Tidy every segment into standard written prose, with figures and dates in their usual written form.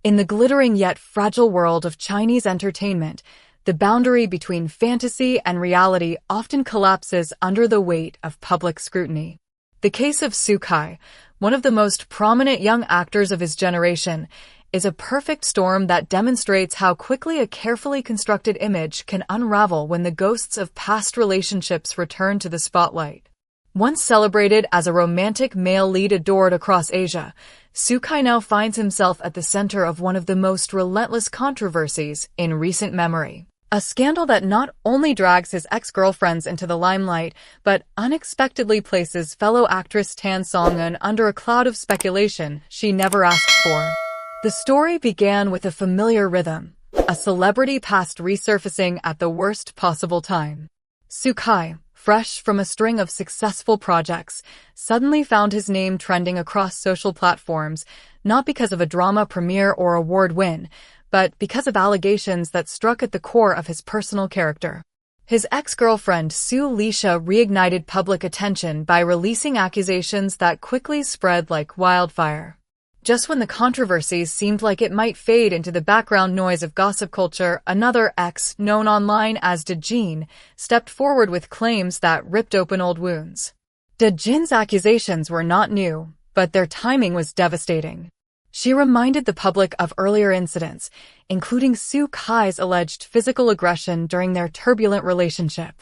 In the glittering yet fragile world of Chinese entertainment, the boundary between fantasy and reality often collapses under the weight of public scrutiny. The case of Su Kai, one of the most prominent young actors of his generation, is a perfect storm that demonstrates how quickly a carefully constructed image can unravel when the ghosts of past relationships return to the spotlight. Once celebrated as a romantic male lead adored across Asia, Su Kai now finds himself at the center of one of the most relentless controversies in recent memory. A scandal that not only drags his ex-girlfriends into the limelight, but unexpectedly places fellow actress Tan Songyun under a cloud of speculation she never asked for. The story began with a familiar rhythm, a celebrity past resurfacing at the worst possible time. Su Kai, fresh from a string of successful projects, suddenly found his name trending across social platforms, not because of a drama premiere or award win, but because of allegations that struck at the core of his personal character. His ex-girlfriend Su Lisha reignited public attention by releasing accusations that quickly spread like wildfire. Just when the controversy seemed like it might fade into the background noise of gossip culture, another ex, known online as Dejin, stepped forward with claims that ripped open old wounds. Dejin's accusations were not new, but their timing was devastating. She reminded the public of earlier incidents, including Su Kai's alleged physical aggression during their turbulent relationship.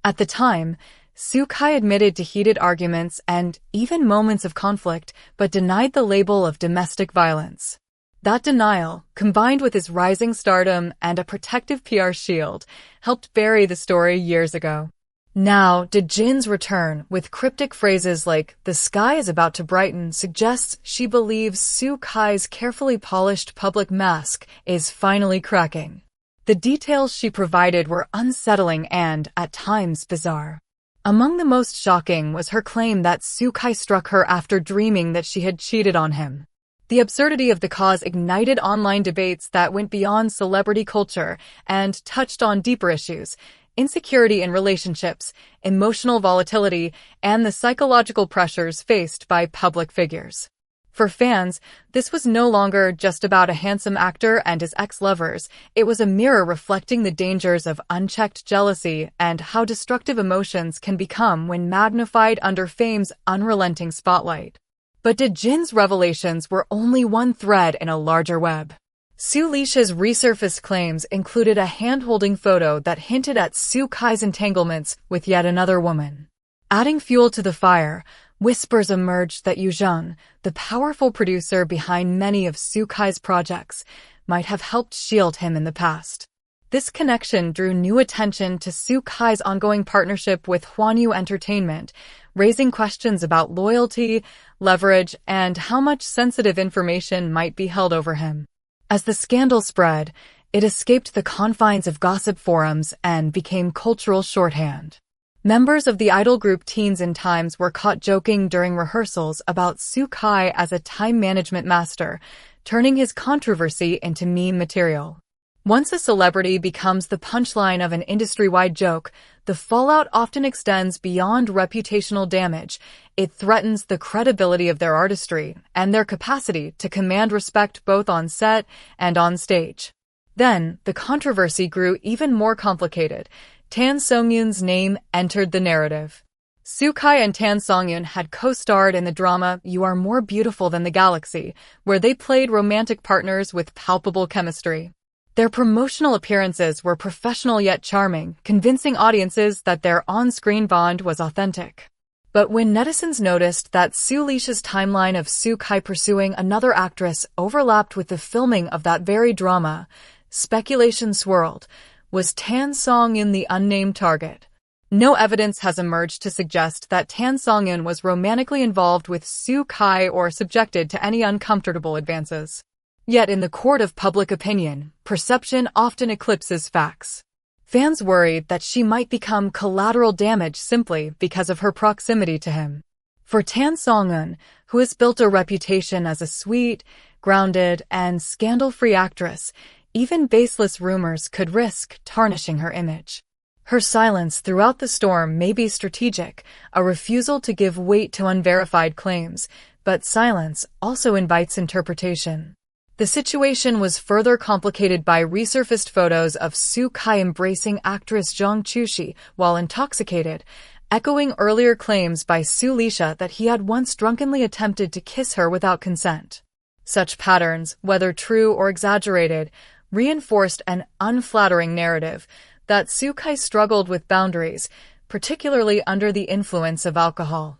At the time, Su Kai admitted to heated arguments and even moments of conflict, but denied the label of domestic violence. That denial, combined with his rising stardom and a protective PR shield, helped bury the story years ago. Now, Dejin's return, with cryptic phrases like, "the sky is about to brighten," suggests she believes Su Kai's carefully polished public mask is finally cracking. The details she provided were unsettling and, at times, bizarre. Among the most shocking was her claim that Su Kai struck her after dreaming that she had cheated on him. The absurdity of the cause ignited online debates that went beyond celebrity culture and touched on deeper issues: insecurity in relationships, emotional volatility, and the psychological pressures faced by public figures. For fans, this was no longer just about a handsome actor and his ex-lovers. It was a mirror reflecting the dangers of unchecked jealousy and how destructive emotions can become when magnified under fame's unrelenting spotlight. But Dejin's revelations were only one thread in a larger web. Su Lisha's resurfaced claims included a hand-holding photo that hinted at Su Kai's entanglements with yet another woman. Adding fuel to the fire, whispers emerged that Yu Zheng, the powerful producer behind many of Su Kai's projects, might have helped shield him in the past. This connection drew new attention to Su Kai's ongoing partnership with Huanyu Entertainment, raising questions about loyalty, leverage, and how much sensitive information might be held over him. As the scandal spread, it escaped the confines of gossip forums and became cultural shorthand. Members of the idol group Teens in Times were caught joking during rehearsals about Su Kai as a time management master, turning his controversy into meme material. Once a celebrity becomes the punchline of an industry-wide joke, the fallout often extends beyond reputational damage. It threatens the credibility of their artistry and their capacity to command respect both on set and on stage. Then, the controversy grew even more complicated. Tan Songyun's name entered the narrative. Su Kai and Tan Songyun had co-starred in the drama You Are More Beautiful Than the Galaxy, where they played romantic partners with palpable chemistry. Their promotional appearances were professional yet charming, convincing audiences that their on-screen bond was authentic. But when netizens noticed that Su Lisha's timeline of Su Kai pursuing another actress overlapped with the filming of that very drama, speculation swirled. Was Tan Songyun the unnamed target? No evidence has emerged to suggest that Tan Songyun was romantically involved with Su Kai or subjected to any uncomfortable advances. Yet in the court of public opinion, perception often eclipses facts. Fans worried that she might become collateral damage simply because of her proximity to him. For Tan Songyun, who has built a reputation as a sweet, grounded, and scandal-free actress, even baseless rumors could risk tarnishing her image. Her silence throughout the storm may be strategic, a refusal to give weight to unverified claims, but silence also invites interpretation. The situation was further complicated by resurfaced photos of Su Kai embracing actress Zhang Chuxi while intoxicated, echoing earlier claims by Lisha that he had once drunkenly attempted to kiss her without consent. Such patterns, whether true or exaggerated, reinforced an unflattering narrative that Su Kai struggled with boundaries, particularly under the influence of alcohol.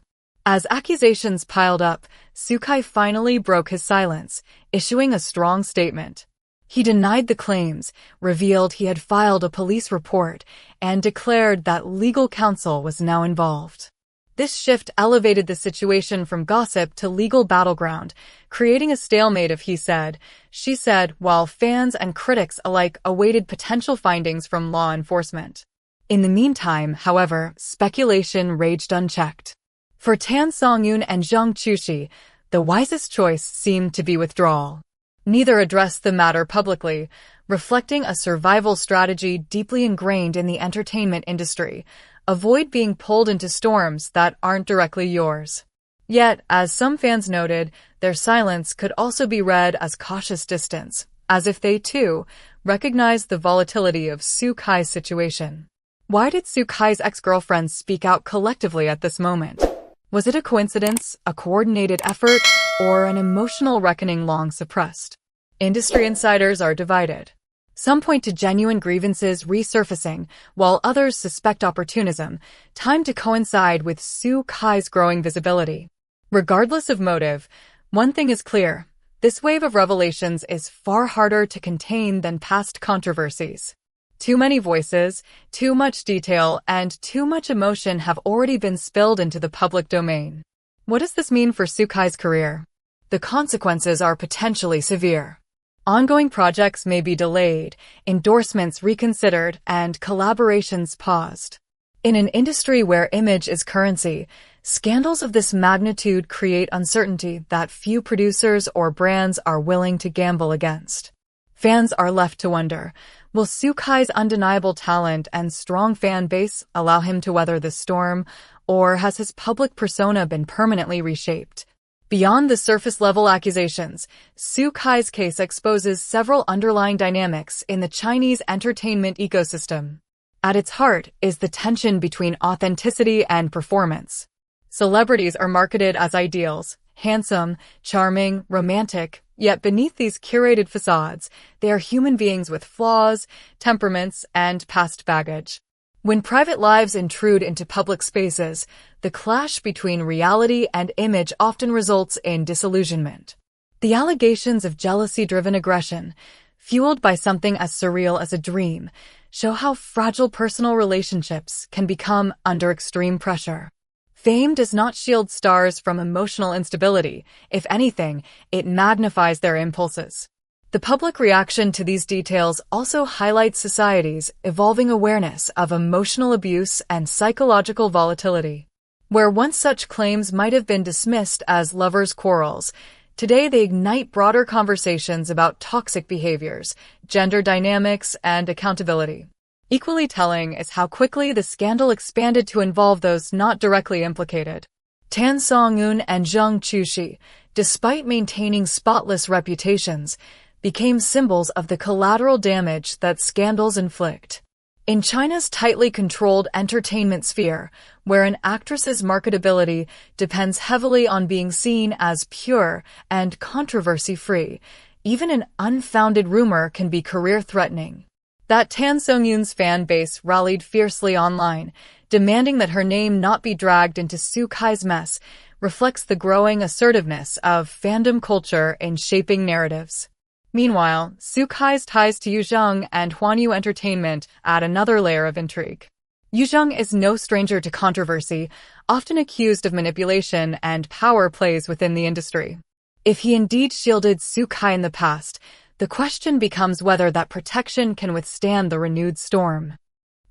As accusations piled up, Su Kai finally broke his silence, issuing a strong statement. He denied the claims, revealed he had filed a police report, and declared that legal counsel was now involved. This shift elevated the situation from gossip to legal battleground, creating a stalemate of he said, she said, while fans and critics alike awaited potential findings from law enforcement. In the meantime, however, speculation raged unchecked. For Tan Songyun and Zhang Chuxi, the wisest choice seemed to be withdrawal. Neither addressed the matter publicly, reflecting a survival strategy deeply ingrained in the entertainment industry. Avoid being pulled into storms that aren't directly yours. Yet, as some fans noted, their silence could also be read as cautious distance, as if they, too, recognized the volatility of Su Kai's situation. Why did Su Kai's ex-girlfriends speak out collectively at this moment? Was it a coincidence, a coordinated effort, or an emotional reckoning long suppressed? Industry insiders are divided. Some point to genuine grievances resurfacing, while others suspect opportunism, timed to coincide with Su Kai's growing visibility. Regardless of motive, one thing is clear: this wave of revelations is far harder to contain than past controversies. Too many voices, too much detail, and too much emotion have already been spilled into the public domain. What does this mean for Su Kai's career? The consequences are potentially severe. Ongoing projects may be delayed, endorsements reconsidered, and collaborations paused. In an industry where image is currency, scandals of this magnitude create uncertainty that few producers or brands are willing to gamble against. Fans are left to wonder, will Su Kai's undeniable talent and strong fan base allow him to weather the storm, or has his public persona been permanently reshaped? Beyond the surface-level accusations, Su Kai's case exposes several underlying dynamics in the Chinese entertainment ecosystem. At its heart is the tension between authenticity and performance. Celebrities are marketed as ideals, handsome, charming, romantic, yet beneath these curated facades, they are human beings with flaws, temperaments, and past baggage. When private lives intrude into public spaces, the clash between reality and image often results in disillusionment. The allegations of jealousy-driven aggression, fueled by something as surreal as a dream, show how fragile personal relationships can become under extreme pressure. Fame does not shield stars from emotional instability. If anything, it magnifies their impulses. The public reaction to these details also highlights society's evolving awareness of emotional abuse and psychological volatility. Where once such claims might have been dismissed as lovers' quarrels, today they ignite broader conversations about toxic behaviors, gender dynamics, and accountability. Equally telling is how quickly the scandal expanded to involve those not directly implicated. Tan Songyun and Zhang Chuxi, despite maintaining spotless reputations, became symbols of the collateral damage that scandals inflict. In China's tightly controlled entertainment sphere, where an actress's marketability depends heavily on being seen as pure and controversy-free, even an unfounded rumor can be career-threatening. That Tan Songyun's fan base rallied fiercely online, demanding that her name not be dragged into Su Kai's mess, reflects the growing assertiveness of fandom culture in shaping narratives. Meanwhile, Su Kai's ties to Yuzhong and Huanyu Entertainment add another layer of intrigue. Yuzhong is no stranger to controversy, often accused of manipulation and power plays within the industry. If he indeed shielded Su Kai in the past, the question becomes whether that protection can withstand the renewed storm.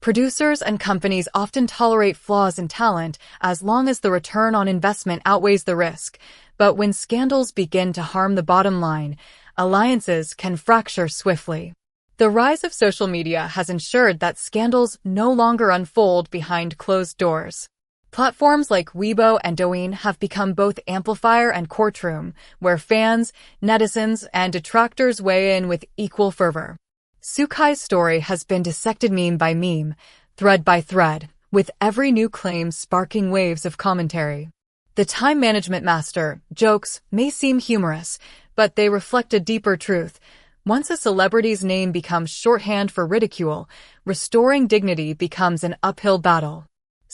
Producers and companies often tolerate flaws in talent as long as the return on investment outweighs the risk, but when scandals begin to harm the bottom line, alliances can fracture swiftly. The rise of social media has ensured that scandals no longer unfold behind closed doors. Platforms like Weibo and Douyin have become both amplifier and courtroom, where fans, netizens, and detractors weigh in with equal fervor. Sukai's story has been dissected meme by meme, thread by thread, with every new claim sparking waves of commentary. The time management master jokes may seem humorous, but they reflect a deeper truth. Once a celebrity's name becomes shorthand for ridicule, restoring dignity becomes an uphill battle.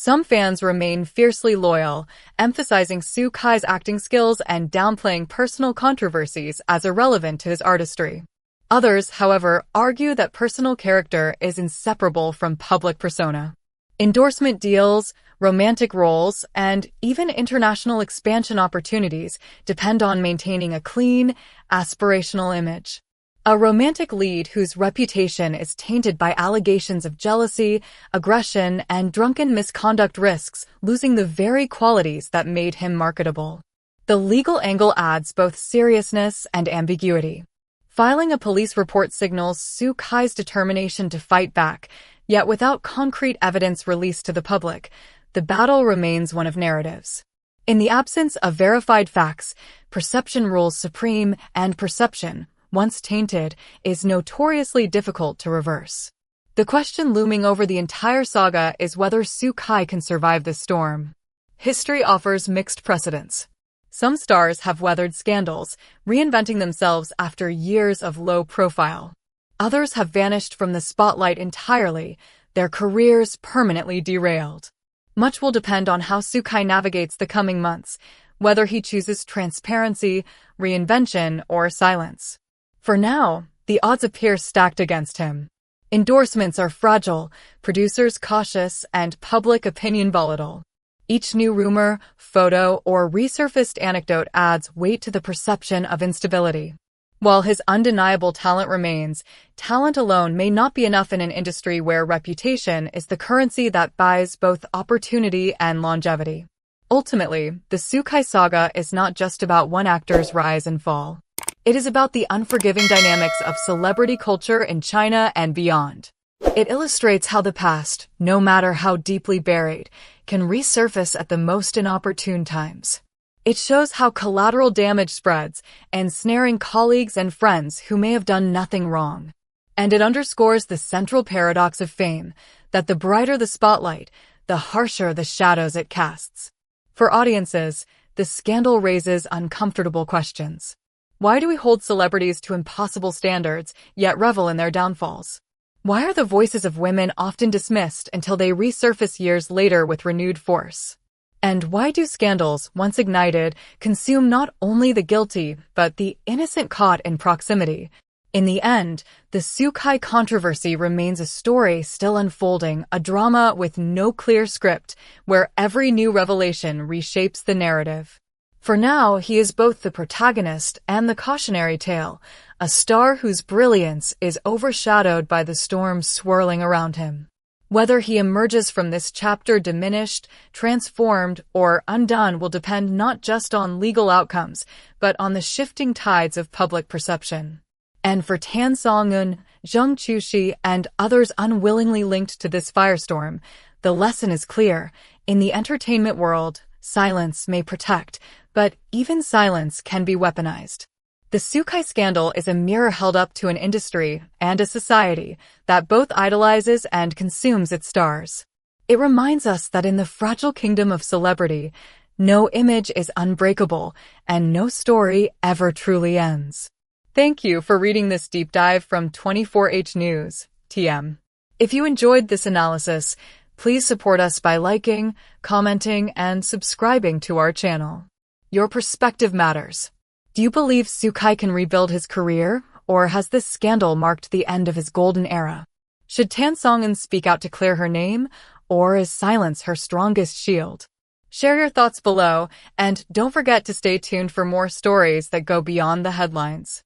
Some fans remain fiercely loyal, emphasizing Sukai's acting skills and downplaying personal controversies as irrelevant to his artistry. Others, however, argue that personal character is inseparable from public persona. Endorsement deals, romantic roles, and even international expansion opportunities depend on maintaining a clean, aspirational image. A romantic lead whose reputation is tainted by allegations of jealousy, aggression, and drunken misconduct risks losing the very qualities that made him marketable. The legal angle adds both seriousness and ambiguity. Filing a police report signals Sukai's determination to fight back, yet without concrete evidence released to the public, the battle remains one of narratives. In the absence of verified facts, perception rules supreme, and perception, once tainted, is notoriously difficult to reverse. The question looming over the entire saga is whether Sukai can survive the storm. History offers mixed precedents. Some stars have weathered scandals, reinventing themselves after years of low profile. Others have vanished from the spotlight entirely, their careers permanently derailed. Much will depend on how Sukai navigates the coming months, whether he chooses transparency, reinvention, or silence. For now, the odds appear stacked against him. Endorsements are fragile, producers cautious, and public opinion volatile. Each new rumor, photo, or resurfaced anecdote adds weight to the perception of instability. While his undeniable talent remains, talent alone may not be enough in an industry where reputation is the currency that buys both opportunity and longevity. Ultimately, the Sukai saga is not just about one actor's rise and fall. It is about the unforgiving dynamics of celebrity culture in China and beyond. It illustrates how the past, no matter how deeply buried, can resurface at the most inopportune times. It shows how collateral damage spreads, ensnaring colleagues and friends who may have done nothing wrong. And it underscores the central paradox of fame, that the brighter the spotlight, the harsher the shadows it casts. For audiences, the scandal raises uncomfortable questions. Why do we hold celebrities to impossible standards, yet revel in their downfalls? Why are the voices of women often dismissed until they resurface years later with renewed force? And why do scandals, once ignited, consume not only the guilty, but the innocent caught in proximity? In the end, the Sukai controversy remains a story still unfolding, a drama with no clear script, where every new revelation reshapes the narrative. For now, he is both the protagonist and the cautionary tale, a star whose brilliance is overshadowed by the storm swirling around him. Whether he emerges from this chapter diminished, transformed, or undone will depend not just on legal outcomes, but on the shifting tides of public perception. And for Tan Songyun, Zheng Chuxi, and others unwillingly linked to this firestorm, the lesson is clear. In the entertainment world, silence may protect, but even silence can be weaponized. The Sukai scandal is a mirror held up to an industry and a society that both idolizes and consumes its stars. It reminds us that in the fragile kingdom of celebrity, no image is unbreakable and no story ever truly ends. Thank you for reading this deep dive from 24H News, TM. If you enjoyed this analysis, please support us by liking, commenting, and subscribing to our channel. Your perspective matters. Do you believe Sukai can rebuild his career, or has this scandal marked the end of his golden era? Should Tan Songyun speak out to clear her name, or is silence her strongest shield? Share your thoughts below, and don't forget to stay tuned for more stories that go beyond the headlines.